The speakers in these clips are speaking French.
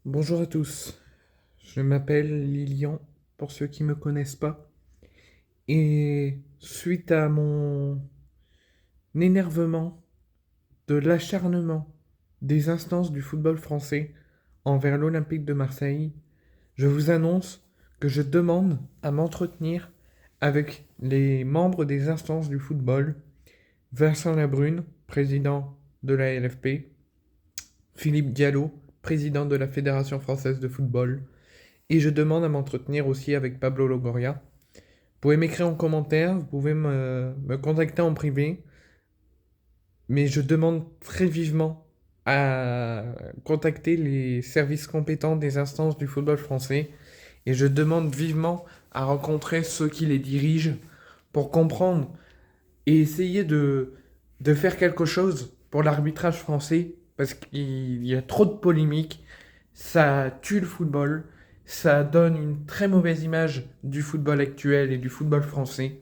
Bonjour à tous, je m'appelle Lilian pour ceux qui ne me connaissent pas. Et suite à mon énervement de l'acharnement des instances du football français envers l'Olympique de Marseille, je vous annonce que je demande à m'entretenir avec les membres des instances du football, Vincent Labrune, président de la LFP, Philippe Diallo, président de la Fédération française de football, et je demande à m'entretenir aussi avec Pablo Longoria. Vous pouvez m'écrire en commentaire, vous pouvez me contacter en privé, mais je demande très vivement à contacter les services compétents des instances du football français et je demande vivement à rencontrer ceux qui les dirigent pour comprendre et essayer de faire quelque chose pour l'arbitrage français parce qu'il y a trop de polémiques, ça tue le football, ça donne une très mauvaise image du football actuel et du football français.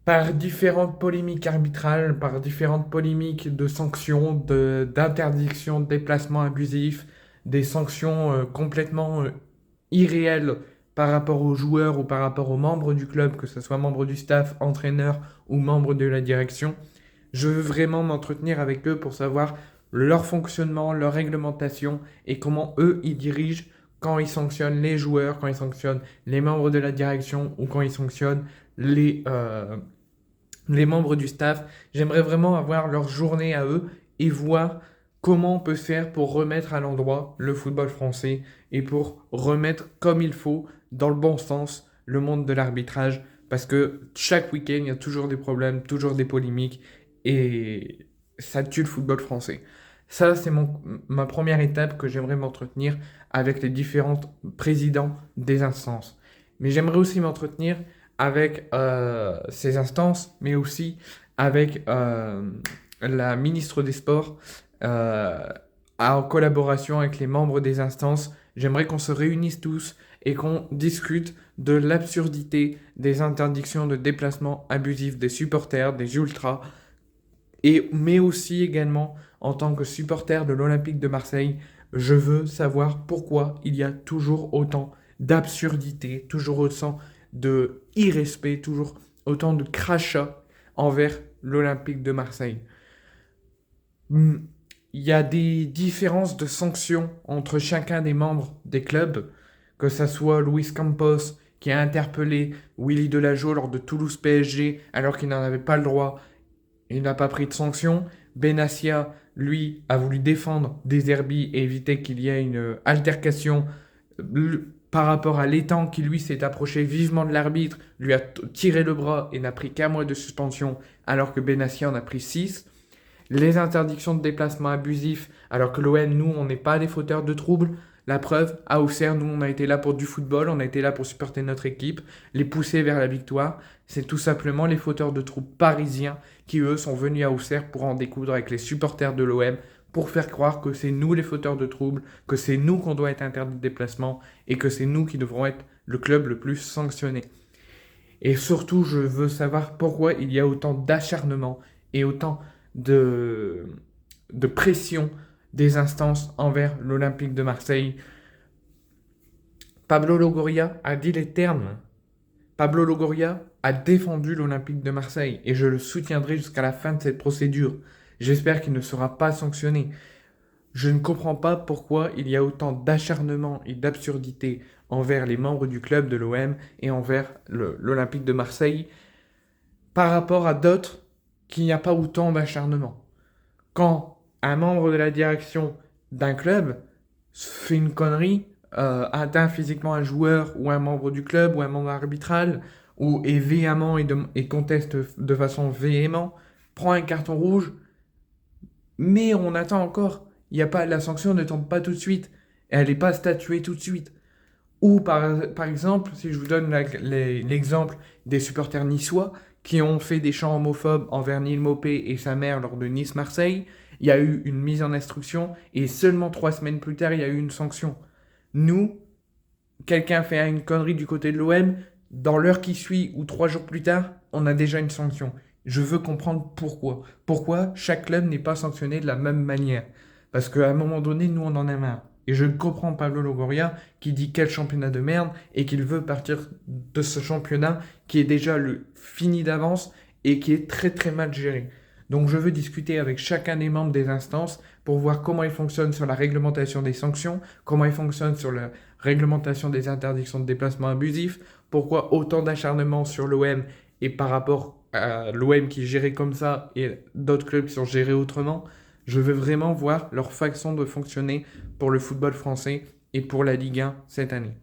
Par différentes polémiques arbitrales, par différentes polémiques de sanctions, d'interdiction de déplacements abusifs, des sanctions complètement irréelles par rapport aux joueurs ou par rapport aux membres du club, que ce soit membres du staff, entraîneurs ou membres de la direction. Je veux vraiment m'entretenir avec eux pour savoir leur fonctionnement, leur réglementation et comment eux ils dirigent quand ils sanctionnent les joueurs, quand ils sanctionnent les membres de la direction ou quand ils sanctionnent les membres du staff. J'aimerais vraiment avoir leur journée à eux et voir comment on peut faire pour remettre à l'endroit le football français et pour remettre comme il faut, dans le bon sens, le monde de l'arbitrage. Parce que chaque week-end, il y a toujours des problèmes, toujours des polémiques et ça tue le football français. Ça, c'est ma première étape que j'aimerais m'entretenir avec les différents présidents des instances. Mais j'aimerais aussi m'entretenir avec ces instances, mais aussi avec la ministre des Sports, euh, en collaboration avec les membres des instances. J'aimerais qu'on se réunisse tous et qu'on discute de l'absurdité des interdictions de déplacement abusifs des supporters, des ultras, mais aussi également en tant que supporter de l'Olympique de Marseille, je veux savoir pourquoi il y a toujours autant d'absurdité, toujours autant de irrespect, toujours autant de crachats envers l'Olympique de Marseille. Hmm, il y a des différences de sanctions entre chacun des membres des clubs, que ce soit Luis Campos qui a interpellé Willy Delageau lors de Toulouse PSG alors qu'il n'en avait pas le droit, il n'a pas pris de sanction. Benassia, lui, a voulu défendre Deserbi et éviter qu'il y ait une altercation par rapport à l'étang qui, lui, s'est approché vivement de l'arbitre, lui a tiré le bras et n'a pris qu'un mois de suspension, alors que Benassia en a pris 6. Les interdictions de déplacement abusifs, alors que l'OM, nous, on n'est pas des fauteurs de troubles. La preuve, à Auxerre, nous, on a été là pour du football, on a été là pour supporter notre équipe, les pousser vers la victoire. C'est tout simplement les fauteurs de troubles parisiens qui, eux, sont venus à Auxerre pour en découdre avec les supporters de l'OM, pour faire croire que c'est nous les fauteurs de troubles, que c'est nous qu'on doit être interdit de déplacement et que c'est nous qui devrons être le club le plus sanctionné. Et surtout, je veux savoir pourquoi il y a autant d'acharnement et autant de, de pression des instances envers l'Olympique de Marseille. Pablo Longoria a dit les termes. Pablo Longoria a défendu l'Olympique de Marseille et je le soutiendrai jusqu'à la fin de cette procédure. J'espère qu'il ne sera pas sanctionné. Je ne comprends pas pourquoi il y a autant d'acharnement et d'absurdité envers les membres du club de l'OM et envers l'Olympique de Marseille par rapport à d'autres qu'il n'y a pas autant d'acharnement. Quand un membre de la direction d'un club fait une connerie, atteint physiquement un joueur ou un membre du club ou un membre arbitral, ou est véhément et conteste de façon véhément, prend un carton rouge, mais on attend encore. Il y a pas, la sanction ne tombe pas tout de suite. Elle n'est pas statuée tout de suite. Ou par exemple, si je vous donne l'exemple des supporters niçois qui ont fait des chants homophobes envers Neil Maupay et sa mère lors de Nice-Marseille, il y a eu une mise en instruction et seulement 3 semaines plus tard, il y a eu une sanction. Nous, quelqu'un fait une connerie du côté de l'OM, dans l'heure qui suit ou 3 jours plus tard, on a déjà une sanction. Je veux comprendre pourquoi. Pourquoi chaque club n'est pas sanctionné de la même manière. Parce qu'à un moment donné, nous, on en a marre. Et je ne comprends Pablo Longoria qui dit quel championnat de merde et qu'il veut partir de ce championnat qui est déjà fini d'avance et qui est très très mal géré. Donc je veux discuter avec chacun des membres des instances pour voir comment ils fonctionnent sur la réglementation des sanctions, comment ils fonctionnent sur la réglementation des interdictions de déplacement abusifs, pourquoi autant d'acharnement sur l'OM et par rapport à l'OM qui est géré comme ça et d'autres clubs qui sont gérés autrement. Je veux vraiment voir leur façon de fonctionner pour le football français et pour la Ligue 1 cette année.